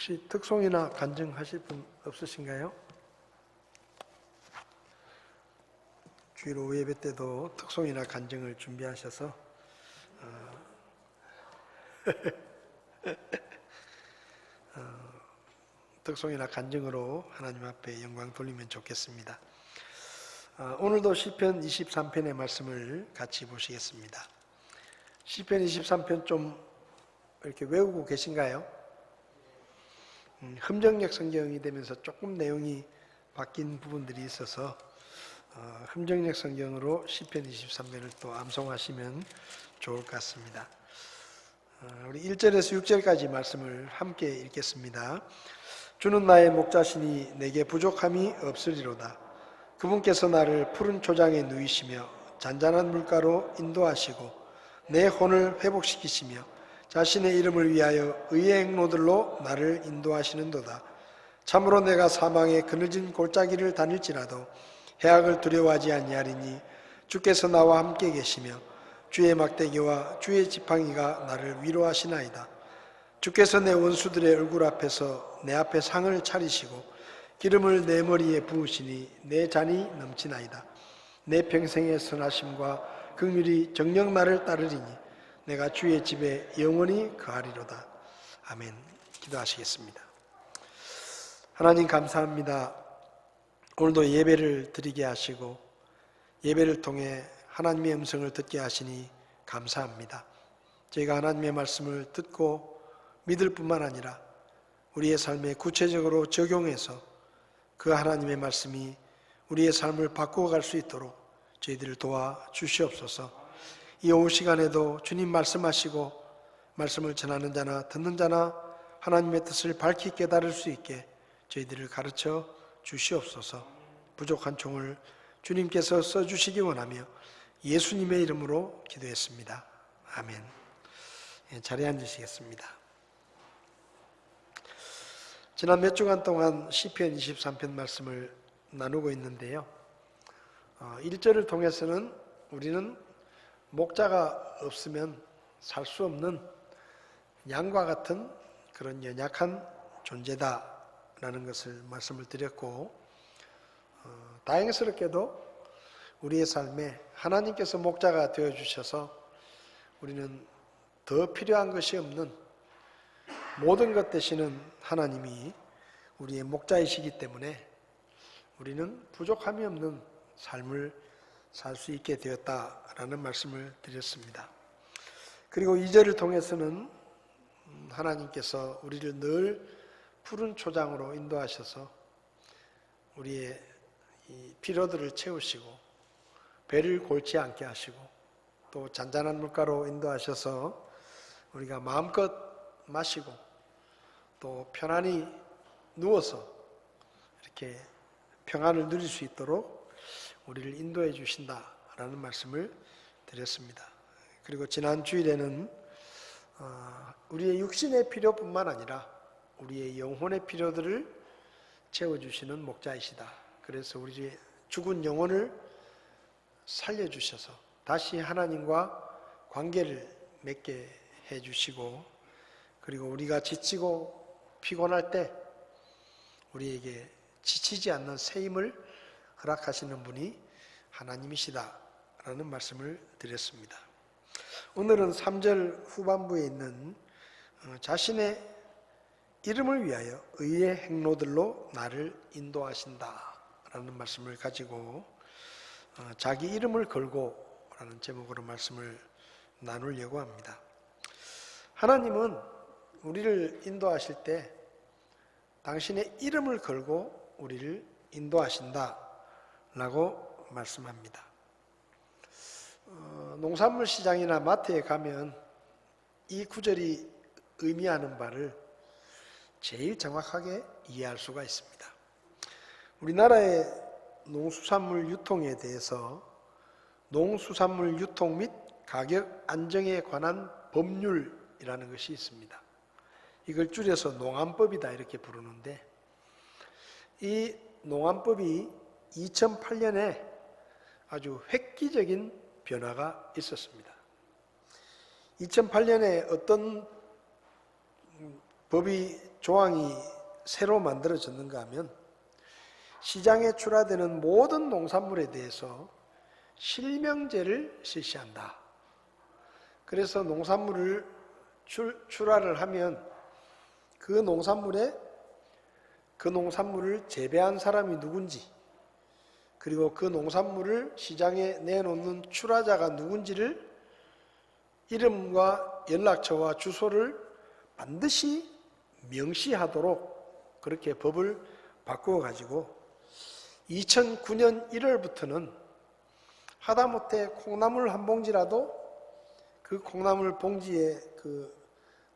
혹시 특송이나 간증하실 분 없으신가요? 주일 오후 예배 때도 특송이나 간증을 준비하셔서 특송이나 간증으로 하나님 앞에 영광 돌리면 좋겠습니다. 오늘도 시편 23편의 말씀을 같이 보시겠습니다. 시편 23편 좀 이렇게 외우고 계신가요? 흠정역 성경이 되면서 조금 내용이 바뀐 부분들이 있어서 흠정역 성경으로 시편 23편을 또 암송하시면 좋을 것 같습니다. 우리 1절에서 6절까지 말씀을 함께 읽겠습니다. 주는 나의 목자시니 내게 부족함이 없으리로다. 그분께서 나를 푸른 초장에 누이시며 잔잔한 물가로 인도하시고 내 혼을 회복시키시며 자신의 이름을 위하여 의의 행로들로 나를 인도하시는도다. 참으로 내가 사망의 그늘진 골짜기를 다닐지라도 해악을 두려워하지 아니하리니 주께서 나와 함께 계시며 주의 막대기와 주의 지팡이가 나를 위로하시나이다. 주께서 내 원수들의 얼굴 앞에서 내 앞에 상을 차리시고 기름을 내 머리에 부으시니 내 잔이 넘치나이다. 내 평생의 선하심과 긍휼이 정녕 나를 따르리니 내가 주의 집에 영원히 거하리로다. 아멘. 기도하시겠습니다. 하나님 감사합니다. 오늘도 예배를 드리게 하시고 예배를 통해 하나님의 음성을 듣게 하시니 감사합니다. 저희가 하나님의 말씀을 듣고 믿을 뿐만 아니라 우리의 삶에 구체적으로 적용해서 그 하나님의 말씀이 우리의 삶을 바꾸어갈 수 있도록 저희들을 도와주시옵소서. 이 오후 시간에도 주님 말씀하시고 말씀을 전하는 자나 듣는 자나 하나님의 뜻을 밝히 깨달을 수 있게 저희들을 가르쳐 주시옵소서. 부족한 총을 주님께서 써주시기 원하며 예수님의 이름으로 기도했습니다. 아멘. 자리에 앉으시겠습니다. 지난 몇 주간 동안 시편 23편 말씀을 나누고 있는데요. 1절을 통해서는 우리는 목자가 없으면 살 수 없는 양과 같은 그런 연약한 존재다라는 것을 말씀을 드렸고, 다행스럽게도 우리의 삶에 하나님께서 목자가 되어주셔서 우리는 더 필요한 것이 없는 모든 것 되시는 하나님이 우리의 목자이시기 때문에 우리는 부족함이 없는 삶을 살 수 있게 되었다라는 말씀을 드렸습니다. 그리고 2절을 통해서는 하나님께서 우리를 늘 푸른 초장으로 인도하셔서 우리의 이 피로들을 채우시고 배를 골치 않게 하시고 또 잔잔한 물가로 인도하셔서 우리가 마음껏 마시고 또 편안히 누워서 이렇게 평안을 누릴 수 있도록 우리를 인도해 주신다라는 말씀을 드렸습니다. 그리고 지난 주일에는 우리의 육신의 필요뿐만 아니라 우리의 영혼의 필요들을 채워주시는 목자이시다. 그래서 우리의 죽은 영혼을 살려주셔서 다시 하나님과 관계를 맺게 해주시고, 그리고 우리가 지치고 피곤할 때 우리에게 지치지 않는 새 힘을 허락하시는 분이 하나님이시다라는 말씀을 드렸습니다. 오늘은 3절 후반부에 있는 자신의 이름을 위하여 의의 행로들로 나를 인도하신다라는 말씀을 가지고 자기 이름을 걸고 라는 제목으로 말씀을 나누려고 합니다. 하나님은 우리를 인도하실 때 당신의 이름을 걸고 우리를 인도하신다라고 말씀합니다. 농산물 시장이나 마트에 가면 이 구절이 의미하는 바를 제일 정확하게 이해할 수가 있습니다. 우리나라의 농수산물 유통에 대해서 농수산물 유통 및 가격 안정에 관한 법률이라는 것이 있습니다. 이걸 줄여서 농안법이다 이렇게 부르는데, 이 농안법이 2008년에 아주 획기적인 변화가 있었습니다. 2008년에 어떤 법이 조항이 새로 만들어졌는가 하면 시장에 출하되는 모든 농산물에 대해서 실명제를 실시한다. 그래서 농산물을 출하를 하면 그 농산물을 재배한 사람이 누군지, 그리고 그 농산물을 시장에 내놓는 출하자가 누군지를 이름과 연락처와 주소를 반드시 명시하도록 그렇게 법을 바꾸어 가지고 2009년 1월부터는 하다못해 콩나물 한 봉지라도 그 콩나물 봉지에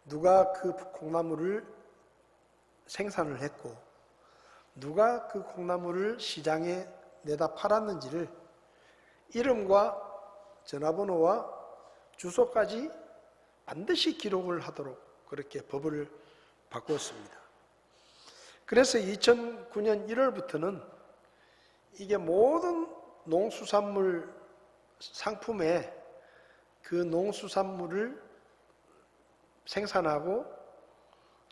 누가 그 콩나물을 생산을 했고 누가 그 콩나물을 시장에 내다 팔았는지를 이름과 전화번호와 주소까지 반드시 기록을 하도록 그렇게 법을 바꾸었습니다. 그래서 2009년 1월부터는 이게 모든 농수산물 상품에 그 농수산물을 생산하고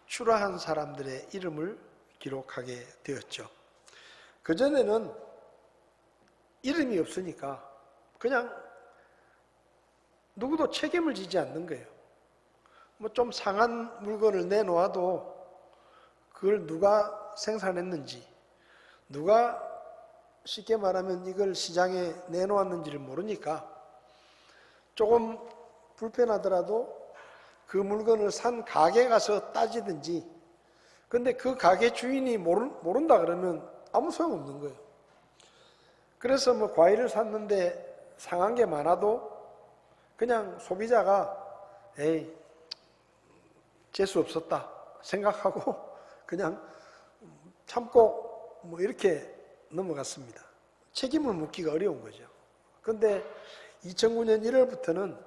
출하한 사람들의 이름을 기록하게 되었죠. 그전에는 이름이 없으니까 그냥 누구도 책임을 지지 않는 거예요. 뭐 좀 상한 물건을 내놓아도 그걸 누가 생산했는지, 누가 쉽게 말하면 이걸 시장에 내놓았는지를 모르니까 조금 불편하더라도 그 물건을 산 가게 가서 따지든지, 근데 그 가게 주인이 모른다 그러면 아무 소용없는 거예요. 그래서 뭐 과일을 샀는데 상한 게 많아도 그냥 소비자가 에이 재수 없었다 생각하고 그냥 참고 뭐 이렇게 넘어갔습니다. 책임을 묻기가 어려운 거죠. 그런데 2009년 1월부터는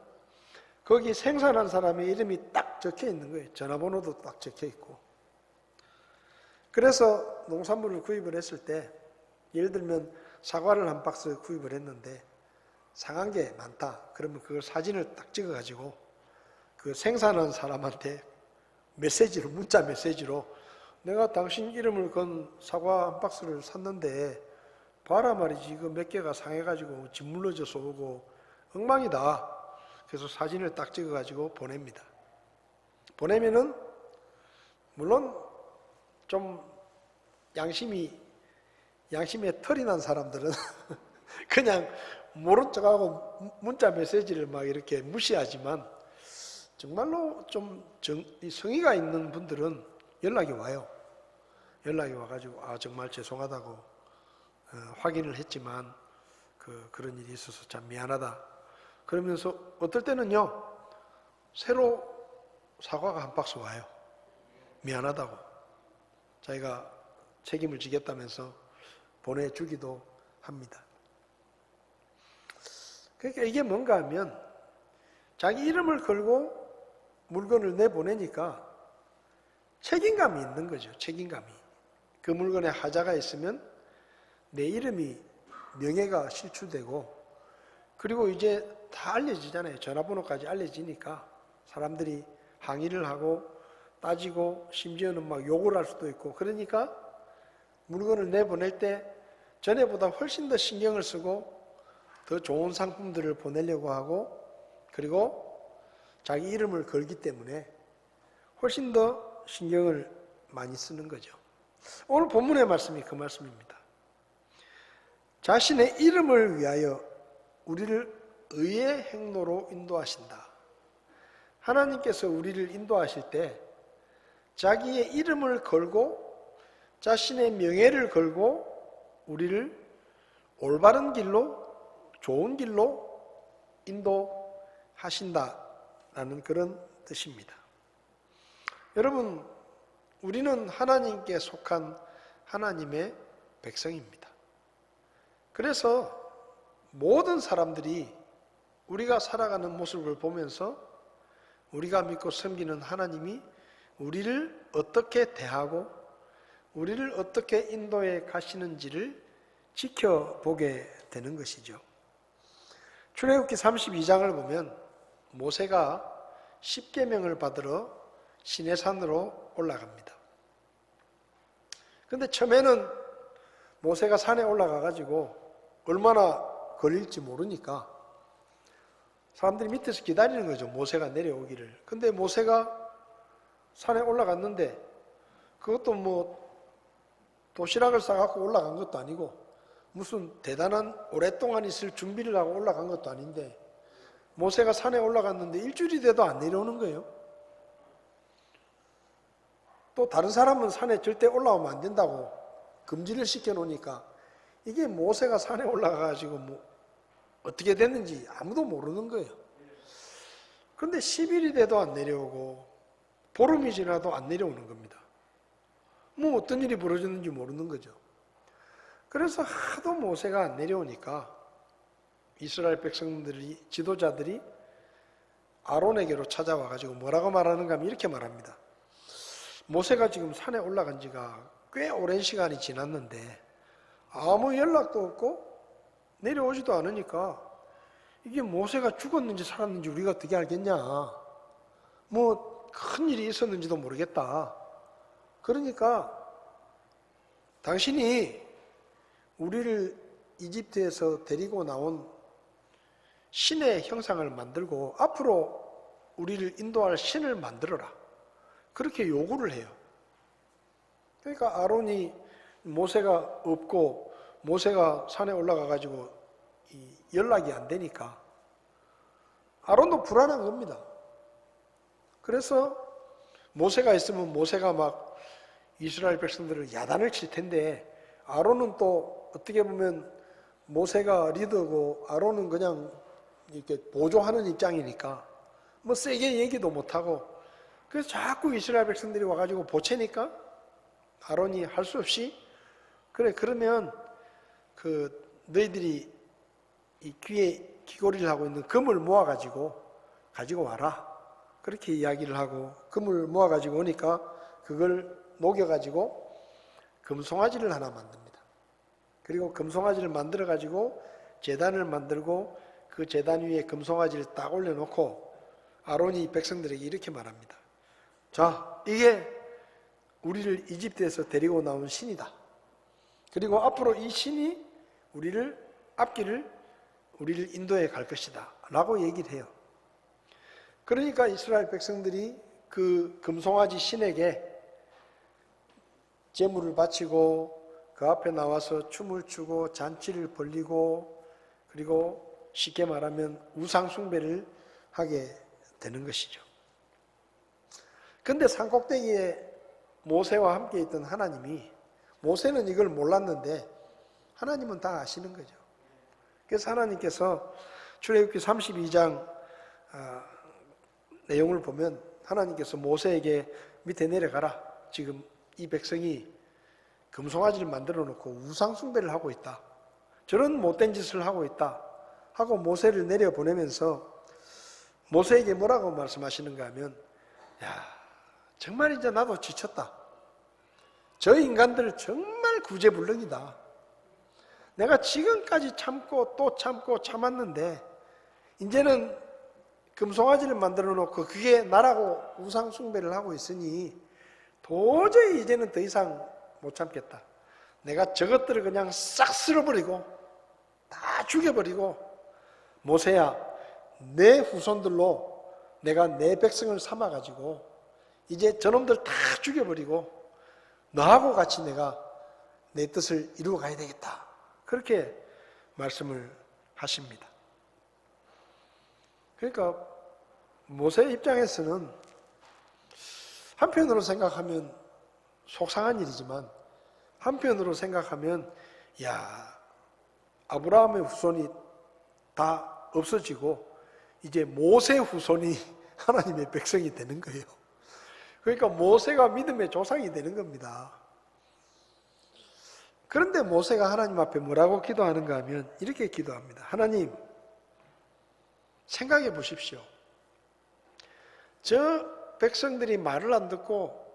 거기 생산한 사람의 이름이 딱 적혀 있는 거예요. 전화번호도 딱 적혀 있고. 그래서 농산물을 구입을 했을 때 예를 들면 사과를 한 박스 구입을 했는데 상한 게 많다. 그러면 그걸 사진을 딱 찍어가지고 그 생산한 사람한테 메시지로, 문자 메시지로 내가 당신 이름을 건 사과 한 박스를 샀는데 봐라 말이지 이거 몇 개가 상해가지고 짓물러져서 오고 엉망이다. 그래서 사진을 딱 찍어가지고 보냅니다. 보내면은 물론 좀 양심에 털이 난 사람들은 그냥 모른 척하고 문자 메시지를 막 이렇게 무시하지만 정말로 좀 성의가 있는 분들은 연락이 와요. 연락이 와가지고 정말 죄송하다고 확인을 했지만 그런 일이 있어서 참 미안하다. 그러면서 어떨 때는요 새로 사과가 한 박스 와요. 미안하다고 자기가 책임을 지겠다면서 보내주기도 합니다. 그러니까 이게 뭔가 하면 자기 이름을 걸고 물건을 내보내니까 책임감이 있는 거죠. 책임감이. 그 물건에 하자가 있으면 내 이름이 명예가 실추되고 그리고 이제 다 알려지잖아요. 전화번호까지 알려지니까 사람들이 항의를 하고 따지고 심지어는 막 욕을 할 수도 있고 그러니까 물건을 내보낼 때 전에보다 훨씬 더 신경을 쓰고 더 좋은 상품들을 보내려고 하고 그리고 자기 이름을 걸기 때문에 훨씬 더 신경을 많이 쓰는 거죠. 오늘 본문의 말씀이 그 말씀입니다. 자신의 이름을 위하여 우리를 의의 행로로 인도하신다. 하나님께서 우리를 인도하실 때 자기의 이름을 걸고 자신의 명예를 걸고 우리를 올바른 길로 좋은 길로 인도하신다라는 그런 뜻입니다. 여러분, 우리는 하나님께 속한 하나님의 백성입니다. 그래서 모든 사람들이 우리가 살아가는 모습을 보면서 우리가 믿고 섬기는 하나님이 우리를 어떻게 대하고 우리를 어떻게 인도해 가시는지를 지켜보게 되는 것이죠. 출애굽기 32장을 보면 모세가 십계명을 받으러 시내산으로 올라갑니다. 근데 처음에는 모세가 산에 올라가 가지고 얼마나 걸릴지 모르니까 사람들이 밑에서 기다리는 거죠. 모세가 내려오기를. 근데 모세가 산에 올라갔는데 그것도 뭐 도시락을 싸갖고 올라간 것도 아니고 무슨 대단한 오랫동안 있을 준비를 하고 올라간 것도 아닌데 모세가 산에 올라갔는데 일주일이 돼도 안 내려오는 거예요. 또 다른 사람은 산에 절대 올라오면 안 된다고 금지를 시켜놓으니까 이게 모세가 산에 올라가가지고 뭐 어떻게 됐는지 아무도 모르는 거예요. 그런데 10일이 돼도 안 내려오고 보름이 지나도 안 내려오는 겁니다. 뭐 어떤 일이 벌어졌는지 모르는 거죠. 그래서 하도 모세가 안 내려오니까 이스라엘 백성들이, 지도자들이 아론에게로 찾아와가지고 뭐라고 말하는가 하면 이렇게 말합니다. 모세가 지금 산에 올라간 지가 꽤 오랜 시간이 지났는데 아무 연락도 없고 내려오지도 않으니까 이게 모세가 죽었는지 살았는지 우리가 어떻게 알겠냐. 뭐 큰 일이 있었는지도 모르겠다. 그러니까 당신이 우리를 이집트에서 데리고 나온 신의 형상을 만들고 앞으로 우리를 인도할 신을 만들어라. 그렇게 요구를 해요. 그러니까 아론이 모세가 없고 모세가 산에 올라가 가지고 연락이 안 되니까 아론도 불안한 겁니다. 그래서 모세가 있으면 모세가 막 이스라엘 백성들을 야단을 칠 텐데 아론은 또 어떻게 보면 모세가 리더고 아론은 그냥 이렇게 보조하는 입장이니까 뭐 세게 얘기도 못하고 그래서 자꾸 이스라엘 백성들이 와가지고 보채니까 아론이 할 수 없이 그래 그러면 그 너희들이 이 귀에 귀걸이를 하고 있는 금을 모아가지고 가지고 와라. 그렇게 이야기를 하고 금을 모아가지고 오니까 그걸 녹여가지고 금송아지를 하나 만듭니다. 그리고 금송아지를 만들어가지고 제단을 만들고 그 제단 위에 금송아지를 딱 올려놓고 아론이 백성들에게 이렇게 말합니다. 자, 이게 우리를 이집트에서 데리고 나온 신이다. 그리고 앞으로 이 신이 우리를 인도에 갈 것이다. 라고 얘기를 해요. 그러니까 이스라엘 백성들이 그 금송아지 신에게 제물을 바치고 그 앞에 나와서 춤을 추고 잔치를 벌리고 그리고 쉽게 말하면 우상숭배를 하게 되는 것이죠. 근데 산꼭대기에 모세와 함께 있던 하나님이 모세는 이걸 몰랐는데 하나님은 다 아시는 거죠. 그래서 하나님께서 출애굽기 32장 내용을 보면 하나님께서 모세에게 밑에 내려가라. 지금 이 백성이 금송아지를 만들어 놓고 우상숭배를 하고 있다. 저런 못된 짓을 하고 있다. 하고 모세를 내려보내면서 모세에게 뭐라고 말씀하시는가 하면 야, 정말 이제 나도 지쳤다. 저 인간들 정말 구제불능이다. 내가 지금까지 참고 또 참고 참았는데 이제는 금송아지를 만들어 놓고 그게 나라고 우상숭배를 하고 있으니 도저히 이제는 더 이상 못 참겠다. 내가 저것들을 그냥 싹 쓸어버리고 다 죽여버리고 모세야 내 후손들로 내가 내 백성을 삼아가지고 이제 저놈들 다 죽여버리고 너하고 같이 내가 내 뜻을 이루어 가야 되겠다. 그렇게 말씀을 하십니다. 그러니까 모세 입장에서는 한편으로 생각하면 속상한 일이지만 한편으로 생각하면 야, 아브라함의 후손이 다 없어지고 이제 모세 후손이 하나님의 백성이 되는 거예요. 그러니까 모세가 믿음의 조상이 되는 겁니다. 그런데 모세가 하나님 앞에 뭐라고 기도하는가 하면 이렇게 기도합니다. 하나님, 생각해 보십시오. 저 백성들이 말을 안 듣고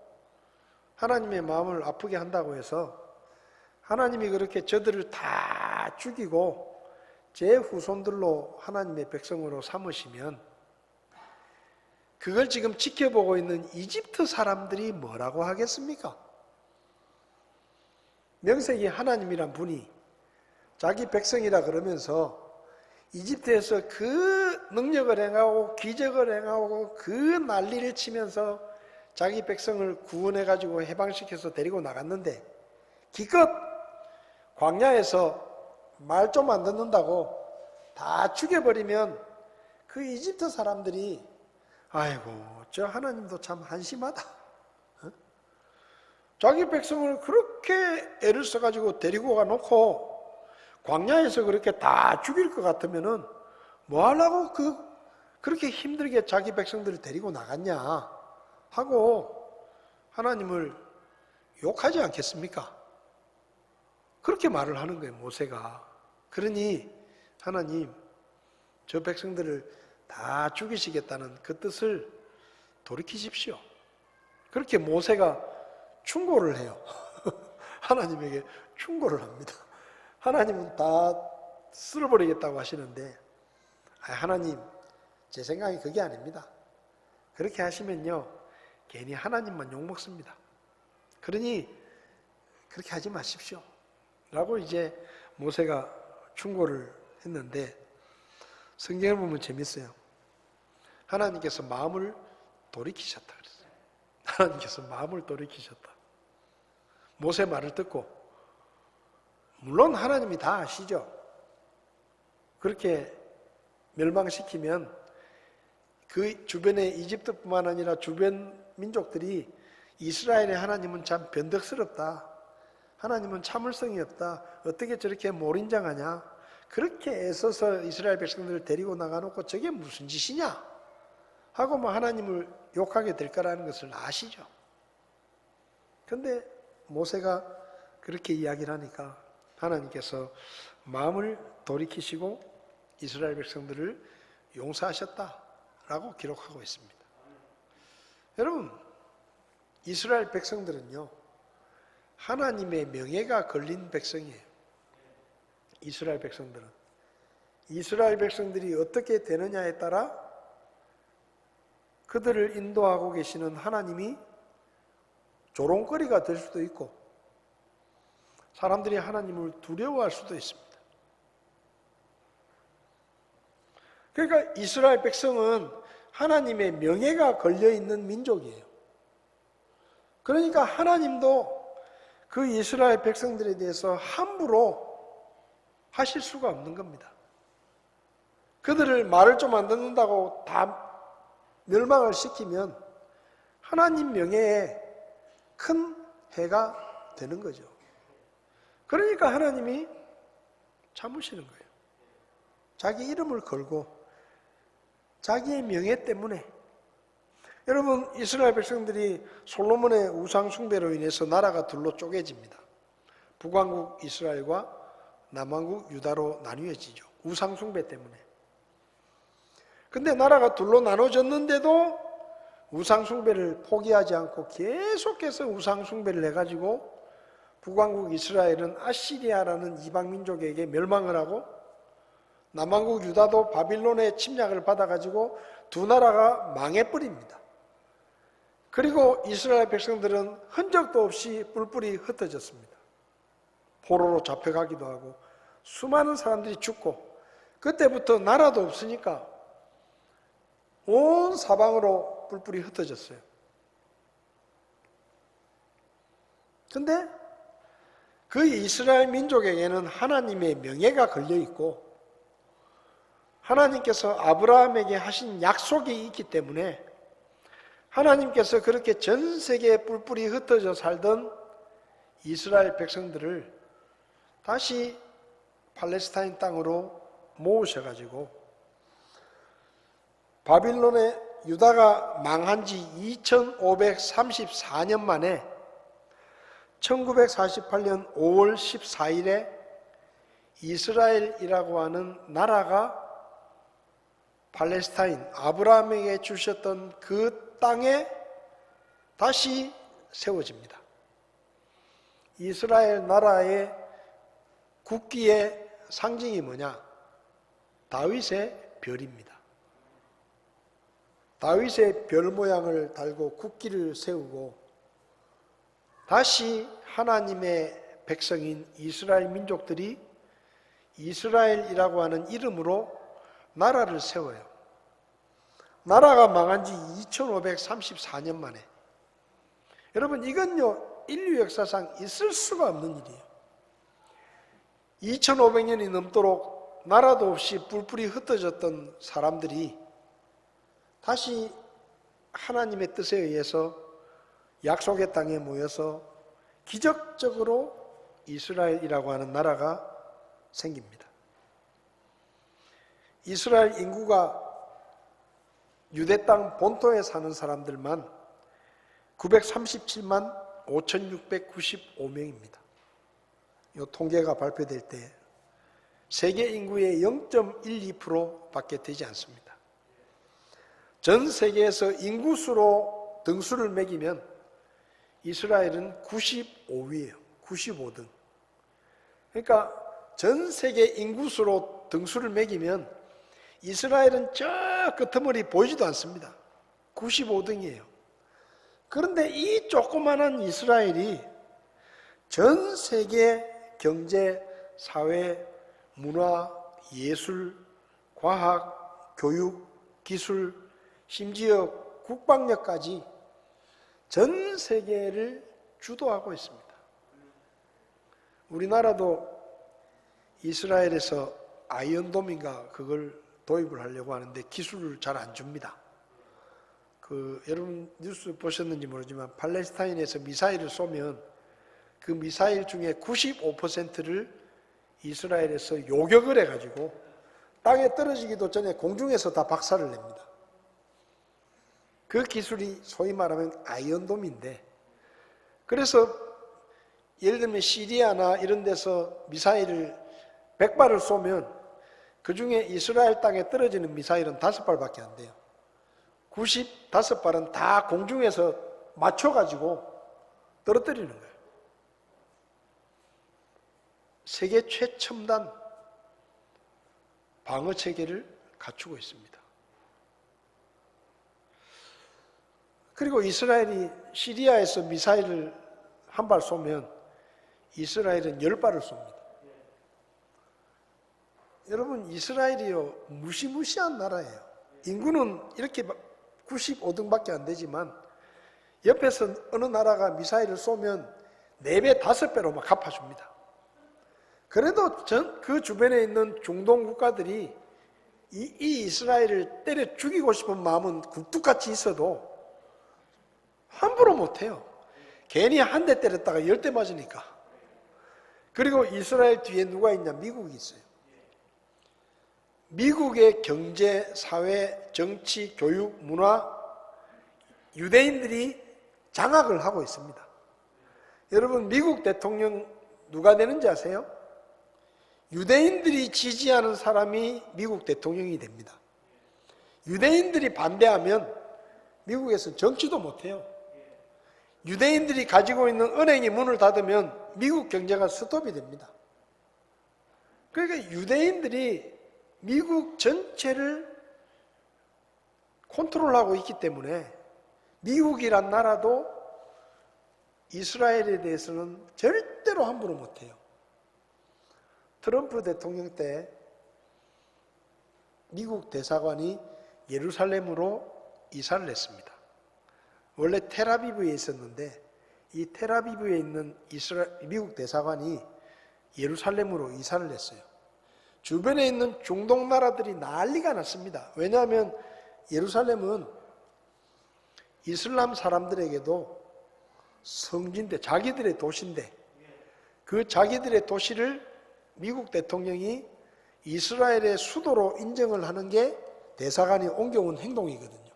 하나님의 마음을 아프게 한다고 해서 하나님이 그렇게 저들을 다 죽이고 제 후손들로 하나님의 백성으로 삼으시면 그걸 지금 지켜보고 있는 이집트 사람들이 뭐라고 하겠습니까? 명색이 하나님이란 분이 자기 백성이라 그러면서 이집트에서 그 능력을 행하고 기적을 행하고 그 난리를 치면서 자기 백성을 구원해가지고 해방시켜서 데리고 나갔는데 기껏 광야에서 말 좀 안 듣는다고 다 죽여버리면 그 이집트 사람들이 아이고 저 하나님도 참 한심하다. 자기 백성을 그렇게 애를 써가지고 데리고 가놓고 광야에서 그렇게 다 죽일 것 같으면은 뭐 하려고 그렇게 힘들게 자기 백성들을 데리고 나갔냐 하고 하나님을 욕하지 않겠습니까? 그렇게 말을 하는 거예요, 모세가. 그러니 하나님, 저 백성들을 다 죽이시겠다는 그 뜻을 돌이키십시오. 그렇게 모세가 충고를 해요. 하나님에게 충고를 합니다. 하나님은 다 쓸어버리겠다고 하시는데 하나님, 제 생각이 그게 아닙니다. 그렇게 하시면요 괜히 하나님만 욕먹습니다. 그러니 그렇게 하지 마십시오 라고 이제 모세가 충고를 했는데 성경을 보면 재밌어요. 하나님께서 마음을 돌이키셨다 그랬어요. 하나님께서 마음을 돌이키셨다. 모세 말을 듣고 물론 하나님이 다 아시죠. 그렇게 멸망시키면 그 주변의 이집트뿐만 아니라 주변 민족들이 이스라엘의 하나님은 참 변덕스럽다. 하나님은 참을성이 없다. 어떻게 저렇게 몰인장하냐. 그렇게 애써서 이스라엘 백성들을 데리고 나가놓고 저게 무슨 짓이냐 하고 뭐 하나님을 욕하게 될 거라는 것을 아시죠. 그런데 모세가 그렇게 이야기를 하니까 하나님께서 마음을 돌이키시고 이스라엘 백성들을 용서하셨다라고 기록하고 있습니다. 여러분, 이스라엘 백성들은요 하나님의 명예가 걸린 백성이에요. 이스라엘 백성들은 이스라엘 백성들이 어떻게 되느냐에 따라 그들을 인도하고 계시는 하나님이 조롱거리가 될 수도 있고 사람들이 하나님을 두려워할 수도 있습니다. 그러니까 이스라엘 백성은 하나님의 명예가 걸려있는 민족이에요. 그러니까 하나님도 그 이스라엘 백성들에 대해서 함부로 하실 수가 없는 겁니다. 그들을 말을 좀 안 듣는다고 다 멸망을 시키면 하나님 명예에 큰 해가 되는 거죠. 그러니까 하나님이 참으시는 거예요. 자기 이름을 걸고 자기의 명예 때문에. 여러분, 이스라엘 백성들이 솔로몬의 우상 숭배로 인해서 나라가 둘로 쪼개집니다. 북왕국 이스라엘과 남왕국 유다로 나뉘어지죠. 우상 숭배 때문에. 근데 나라가 둘로 나눠졌는데도 우상 숭배를 포기하지 않고 계속해서 우상 숭배를 해가지고 북왕국 이스라엘은 아시리아라는 이방 민족에게 멸망을 하고 남왕국 유다도 바빌론의 침략을 받아가지고 두 나라가 망해버립니다. 그리고 이스라엘 백성들은 흔적도 없이 뿔뿔이 흩어졌습니다. 포로로 잡혀가기도 하고 수많은 사람들이 죽고 그때부터 나라도 없으니까 온 사방으로 뿔뿔이 흩어졌어요. 근데 그 이스라엘 민족에게는 하나님의 명예가 걸려있고 하나님께서 아브라함에게 하신 약속이 있기 때문에 하나님께서 그렇게 전 세계에 뿔뿔이 흩어져 살던 이스라엘 백성들을 다시 팔레스타인 땅으로 모으셔가지고 바빌론의 유다가 망한 지 2534년 만에 1948년 5월 14일에 이스라엘이라고 하는 나라가 팔레스타인, 아브라함에게 주셨던 그 땅에 다시 세워집니다. 이스라엘 나라의 국기의 상징이 뭐냐? 다윗의 별입니다. 다윗의 별 모양을 달고 국기를 세우고 다시 하나님의 백성인 이스라엘 민족들이 이스라엘이라고 하는 이름으로 나라를 세워요. 나라가 망한 지 2534년 만에. 여러분, 이건요, 인류 역사상 있을 수가 없는 일이에요. 2500년이 넘도록 나라도 없이 뿔뿔이 흩어졌던 사람들이 다시 하나님의 뜻에 의해서 약속의 땅에 모여서 기적적으로 이스라엘이라고 하는 나라가 생깁니다. 이스라엘 인구가 유대 땅 본토에 사는 사람들만 937만 5695명입니다. 이 통계가 발표될 때 세계 인구의 0.12%밖에 되지 않습니다. 전 세계에서 인구수로 등수를 매기면 이스라엘은 95위예요. 95등. 그러니까 전 세계 인구수로 등수를 매기면 이스라엘은 저 끄트머리 보이지도 않습니다. 95등이에요. 그런데 이 조그마한 이스라엘이 전 세계 경제, 사회, 문화, 예술, 과학, 교육, 기술, 심지어 국방력까지 전 세계를 주도하고 있습니다. 우리나라도 이스라엘에서 아이언돔인가 그걸 도입을 하려고 하는데 기술을 잘 안 줍니다. 여러분 뉴스 보셨는지 모르지만 팔레스타인에서 미사일을 쏘면 그 미사일 중에 95%를 이스라엘에서 요격을 해가지고 땅에 떨어지기도 전에 공중에서 다 박살을 냅니다. 그 기술이 소위 말하면 아이언돔인데, 그래서 예를 들면 시리아나 이런 데서 미사일을 100발을 쏘면 그 중에 이스라엘 땅에 떨어지는 미사일은 5발밖에 안 돼요. 95발은 다 공중에서 맞춰가지고 떨어뜨리는 거예요. 세계 최첨단 방어 체계를 갖추고 있습니다. 그리고 이스라엘이 시리아에서 미사일을 한 발 쏘면 이스라엘은 10발을 쏩니다. 여러분, 이스라엘이요, 무시무시한 나라예요. 인구는 이렇게 95등밖에 안 되지만 옆에서 어느 나라가 미사일을 쏘면 4배, 5배로 막 갚아줍니다. 그래도 그 주변에 있는 중동 국가들이 이 이스라엘을 때려 죽이고 싶은 마음은 굴뚝같이 있어도 함부로 못해요. 괜히 한 대 때렸다가 10대 맞으니까. 그리고 이스라엘 뒤에 누가 있냐? 미국이 있어요. 미국의 경제, 사회, 정치, 교육, 문화, 유대인들이 장악을 하고 있습니다. 여러분, 미국 대통령 누가 되는지 아세요? 유대인들이 지지하는 사람이 미국 대통령이 됩니다. 유대인들이 반대하면 미국에서 정치도 못해요. 유대인들이 가지고 있는 은행이 문을 닫으면 미국 경제가 스톱이 됩니다. 그러니까 유대인들이 미국 전체를 컨트롤하고 있기 때문에 미국이란 나라도 이스라엘에 대해서는 절대로 함부로 못해요. 트럼프 대통령 때 미국 대사관이 예루살렘으로 이사를 했습니다. 원래 텔아비브에 있었는데 이 텔아비브에 있는 미국 대사관이 예루살렘으로 이사를 했어요. 주변에 있는 중동 나라들이 난리가 났습니다. 왜냐하면 예루살렘은 이슬람 사람들에게도 성지인데, 자기들의 도시인데, 그 자기들의 도시를 미국 대통령이 이스라엘의 수도로 인정을 하는 게 대사관이 옮겨온 행동이거든요.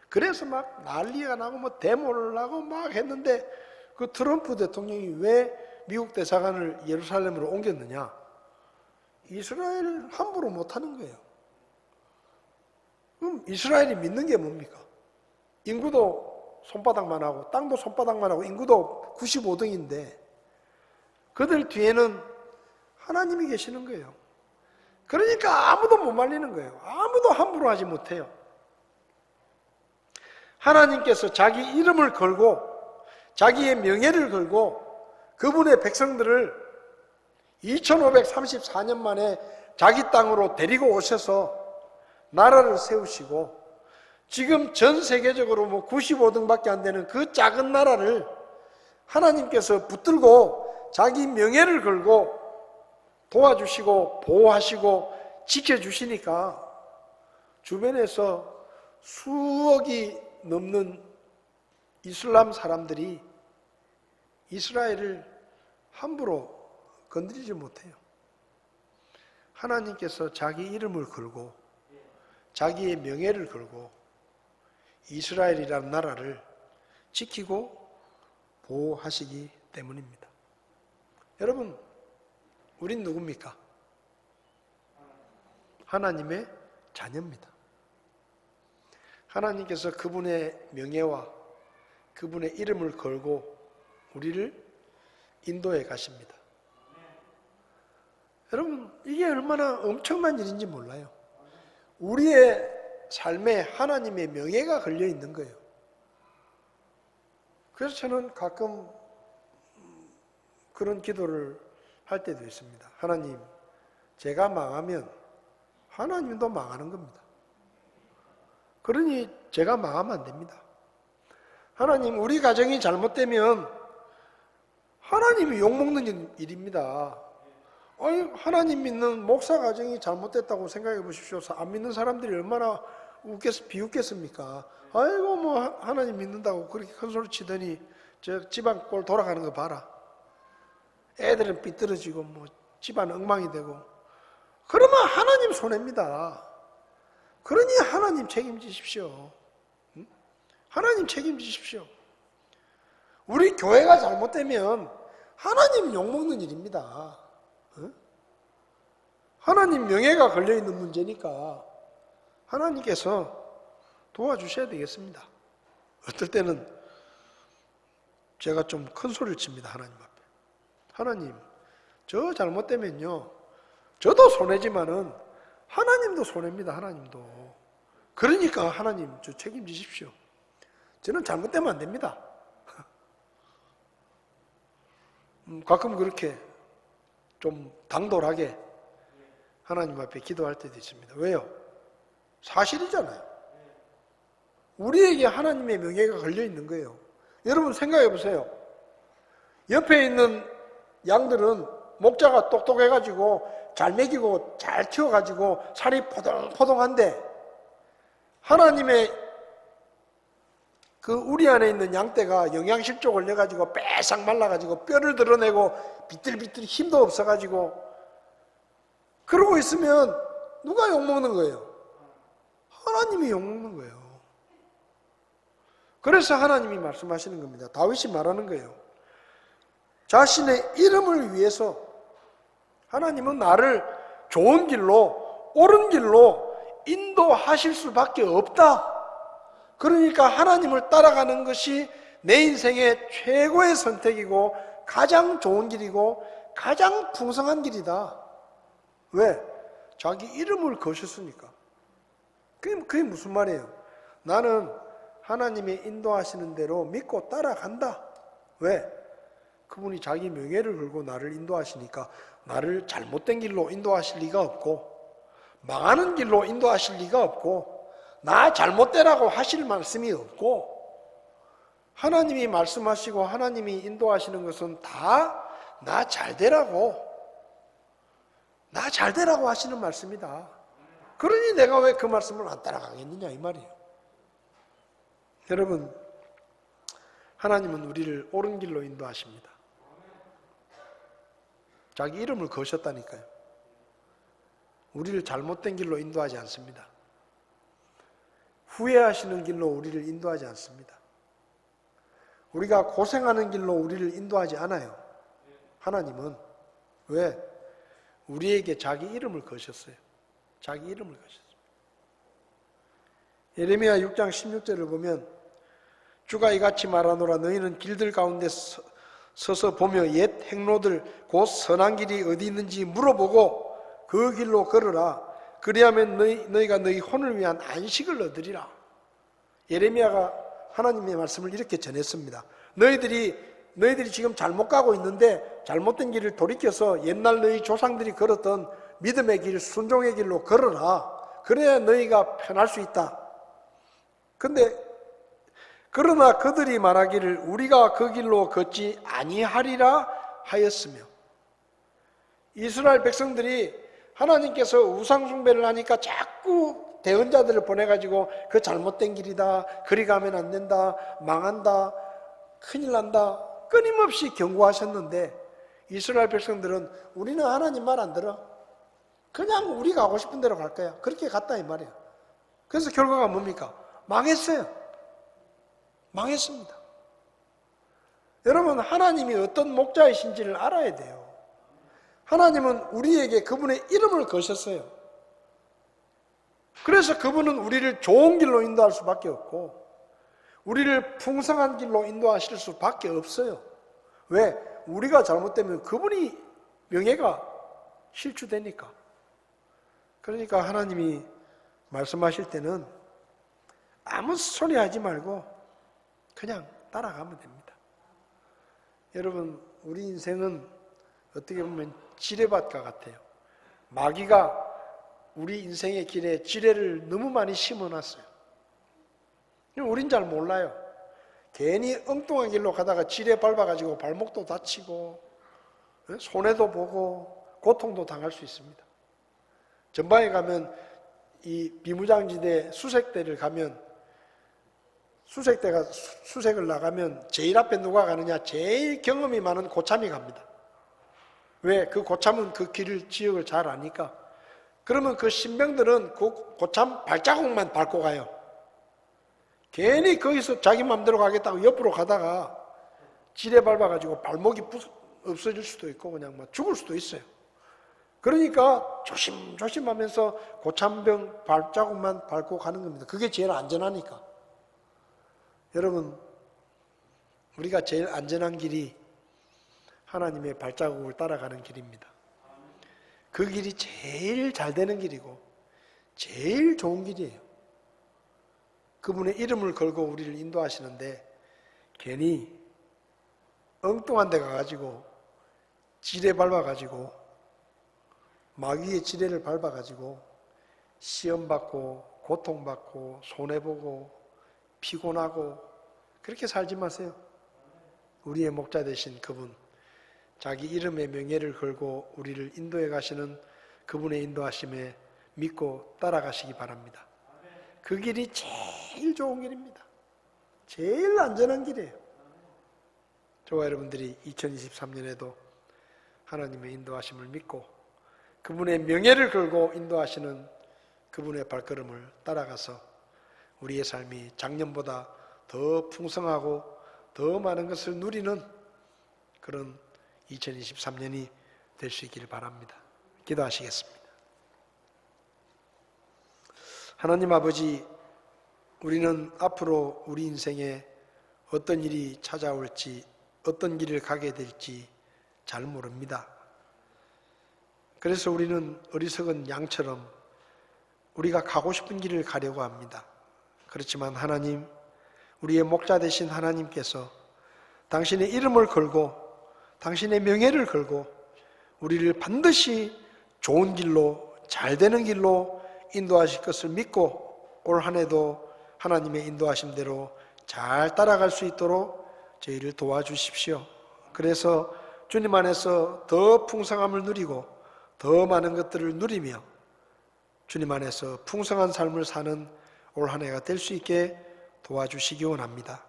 그래서 막 난리가 나고 뭐 데모를 하고 막 했는데 그 트럼프 대통령이 왜 미국 대사관을 예루살렘으로 옮겼느냐? 이스라엘 함부로 못하는 거예요. 그럼 이스라엘이 믿는 게 뭡니까? 인구도 손바닥만 하고 땅도 손바닥만 하고 인구도 95등인데 그들 뒤에는 하나님이 계시는 거예요. 그러니까 아무도 못 말리는 거예요. 아무도 함부로 하지 못해요. 하나님께서 자기 이름을 걸고 자기의 명예를 걸고 그분의 백성들을 2534년 만에 자기 땅으로 데리고 오셔서 나라를 세우시고 지금 전 세계적으로 95등밖에 안 되는 그 작은 나라를 하나님께서 붙들고 자기 명예를 걸고 도와주시고 보호하시고 지켜주시니까 주변에서 수억이 넘는 이슬람 사람들이 이스라엘을 함부로 건드리지 못해요. 하나님께서 자기 이름을 걸고 자기의 명예를 걸고 이스라엘이라는 나라를 지키고 보호하시기 때문입니다. 여러분, 우린 누굽니까? 하나님의 자녀입니다. 하나님께서 그분의 명예와 그분의 이름을 걸고 우리를 인도해 가십니다. 여러분, 이게 얼마나 엄청난 일인지 몰라요. 우리의 삶에 하나님의 명예가 걸려 있는 거예요. 그래서 저는 가끔 그런 기도를 할 때도 있습니다. 하나님, 제가 망하면 하나님도 망하는 겁니다. 그러니 제가 망하면 안 됩니다. 하나님, 우리 가정이 잘못되면 하나님이 욕먹는 일입니다. 아니, 하나님 믿는 목사 가정이 잘못됐다고 생각해 보십시오. 안 믿는 사람들이 얼마나 비웃겠습니까? 아이고, 뭐 하나님 믿는다고 그렇게 큰 소리 치더니 저 집안 꼴 돌아가는 거 봐라. 애들은 삐뚤어지고 뭐 집안 엉망이 되고. 그러면 하나님 손해입니다. 그러니 하나님 책임지십시오. 하나님 책임지십시오. 우리 교회가 잘못되면 하나님 욕먹는 일입니다. 하나님 명예가 걸려있는 문제니까 하나님께서 도와주셔야 되겠습니다. 어떨 때는 제가 좀 큰 소리를 칩니다. 하나님 앞에. 하나님, 저 잘못되면요, 저도 손해지만은 하나님도 손해입니다. 하나님도. 그러니까 하나님 저 책임지십시오. 저는 잘못되면 안 됩니다. 가끔 그렇게 좀 당돌하게 하나님 앞에 기도할 때도 있습니다. 왜요? 사실이잖아요. 우리에게 하나님의 명예가 걸려 있는 거예요. 여러분 생각해 보세요. 옆에 있는 양들은 목자가 똑똑해가지고 잘 먹이고 잘 키워가지고 살이 포동포동한데 하나님의 그 우리 안에 있는 양떼가 영양실조 걸려가지고 빼싹 말라가지고 뼈를 드러내고 비틀비틀 힘도 없어가지고 그러고 있으면 누가 욕먹는 거예요? 하나님이 욕먹는 거예요. 그래서 하나님이 말씀하시는 겁니다. 다윗이 말하는 거예요. 자신의 이름을 위해서 하나님은 나를 좋은 길로, 옳은 길로 인도하실 수밖에 없다. 그러니까 하나님을 따라가는 것이 내 인생의 최고의 선택이고 가장 좋은 길이고 가장 풍성한 길이다. 왜? 자기 이름을 거셨으니까. 그게 무슨 말이에요? 나는 하나님의 인도하시는 대로 믿고 따라간다. 왜? 그분이 자기 명예를 걸고 나를 인도하시니까 나를 잘못된 길로 인도하실 리가 없고 망하는 길로 인도하실 리가 없고 나 잘못되라고 하실 말씀이 없고 하나님이 말씀하시고 하나님이 인도하시는 것은 다 나 잘되라고 하시는 말씀이다. 그러니 내가 왜 그 말씀을 안 따라가겠느냐 이 말이에요. 여러분, 하나님은 우리를 옳은 길로 인도하십니다. 자기 이름을 거셨다니까요. 우리를 잘못된 길로 인도하지 않습니다. 후회하시는 길로 우리를 인도하지 않습니다. 우리가 고생하는 길로 우리를 인도하지 않아요. 하나님은. 왜? 우리에게 자기 이름을 거셨어요. 자기 이름을 거셨어요. 예레미야 6장 16절을 보면 주가 이같이 말하노라 너희는 길들 가운데 서서 보며 옛 행로들 곧 선한 길이 어디 있는지 물어보고 그 길로 걸으라. 그리하면 너희가 너희 혼을 위한 안식을 얻으리라. 예레미야가 하나님의 말씀을 이렇게 전했습니다. 너희들이 너희들이 지금 잘못 가고 있는데 잘못된 길을 돌이켜서 옛날 너희 조상들이 걸었던 믿음의 길, 순종의 길로 걸어라. 그래야 너희가 편할 수 있다. 근데 그러나 그들이 말하기를 우리가 그 길로 걷지 아니하리라 하였으며, 이스라엘 백성들이 하나님께서 우상 숭배를 하니까 자꾸 대언자들을 보내가지고 그 잘못된 길이다, 그리 가면 안 된다, 망한다, 큰일 난다 끊임없이 경고하셨는데, 이스라엘 백성들은 우리는 하나님 말 안 들어, 그냥 우리가 가고 싶은 대로 갈 거야, 그렇게 갔다 이 말이야. 그래서 결과가 뭡니까? 망했어요. 망했습니다. 여러분, 하나님이 어떤 목자이신지를 알아야 돼요. 하나님은 우리에게 그분의 이름을 거셨어요. 그래서 그분은 우리를 좋은 길로 인도할 수밖에 없고 우리를 풍성한 길로 인도하실 수밖에 없어요. 왜? 우리가 잘못되면 그분이 명예가 실추되니까. 그러니까 하나님이 말씀하실 때는 아무 소리 하지 말고 그냥 따라가면 됩니다. 여러분, 우리 인생은 어떻게 보면 지뢰밭과 같아요. 마귀가 우리 인생의 길에 지뢰를 너무 많이 심어놨어요. 우린 잘 몰라요. 괜히 엉뚱한 길로 가다가 지뢰 밟아가지고 발목도 다치고 손해도 보고 고통도 당할 수 있습니다. 전방에 가면 이 비무장지대 수색대를 가면 수색대가 수색을 나가면 제일 앞에 누가 가느냐? 제일 경험이 많은 고참이 갑니다. 왜? 그 고참은 그 길을, 지역을 잘 아니까. 그러면 그 신병들은 그 고참 발자국만 밟고 가요. 괜히 거기서 자기 마음대로 가겠다고 옆으로 가다가 지뢰 밟아가지고 발목이 없어질 수도 있고 그냥 막 죽을 수도 있어요. 그러니까 조심조심 하면서 고참병 발자국만 밟고 가는 겁니다. 그게 제일 안전하니까. 여러분, 우리가 제일 안전한 길이 하나님의 발자국을 따라가는 길입니다. 그 길이 제일 잘 되는 길이고 제일 좋은 길이에요. 그분의 이름을 걸고 우리를 인도하시는데 괜히 엉뚱한 데 가가지고 지뢰 밟아가지고 마귀의 지뢰를 밟아가지고 시험받고 고통받고 손해보고 피곤하고 그렇게 살지 마세요. 우리의 목자 되신 그분, 자기 이름의 명예를 걸고 우리를 인도해 가시는 그분의 인도하심에 믿고 따라가시기 바랍니다. 그 길이 제일 좋은 길입니다. 제일 안전한 길이에요. 저와 여러분들이 2023년에도 하나님의 인도하심을 믿고 그분의 명예를 걸고 인도하시는 그분의 발걸음을 따라가서 우리의 삶이 작년보다 더 풍성하고 더 많은 것을 누리는 그런 2023년이 될 수 있기를 바랍니다. 기도하시겠습니다. 하나님 아버지, 우리는 앞으로 우리 인생에 어떤 일이 찾아올지, 어떤 길을 가게 될지 잘 모릅니다. 그래서 우리는 어리석은 양처럼 우리가 가고 싶은 길을 가려고 합니다. 그렇지만 하나님, 우리의 목자 되신 하나님께서 당신의 이름을 걸고 당신의 명예를 걸고 우리를 반드시 좋은 길로, 잘 되는 길로 인도하실 것을 믿고 올 한 해도 하나님의 인도하심대로 잘 따라갈 수 있도록 저희를 도와주십시오. 그래서 주님 안에서 더 풍성함을 누리고 더 많은 것들을 누리며 주님 안에서 풍성한 삶을 사는 올 한 해가 될 수 있게 도와주시기 원합니다.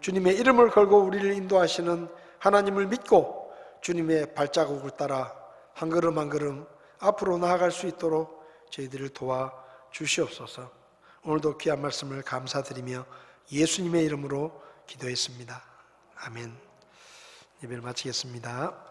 주님의 이름을 걸고 우리를 인도하시는 하나님을 믿고 주님의 발자국을 따라 한 걸음 한 걸음 앞으로 나아갈 수 있도록 저희들을 도와주시옵소서. 오늘도 귀한 말씀을 감사드리며 예수님의 이름으로 기도했습니다. 아멘. 예배를 마치겠습니다.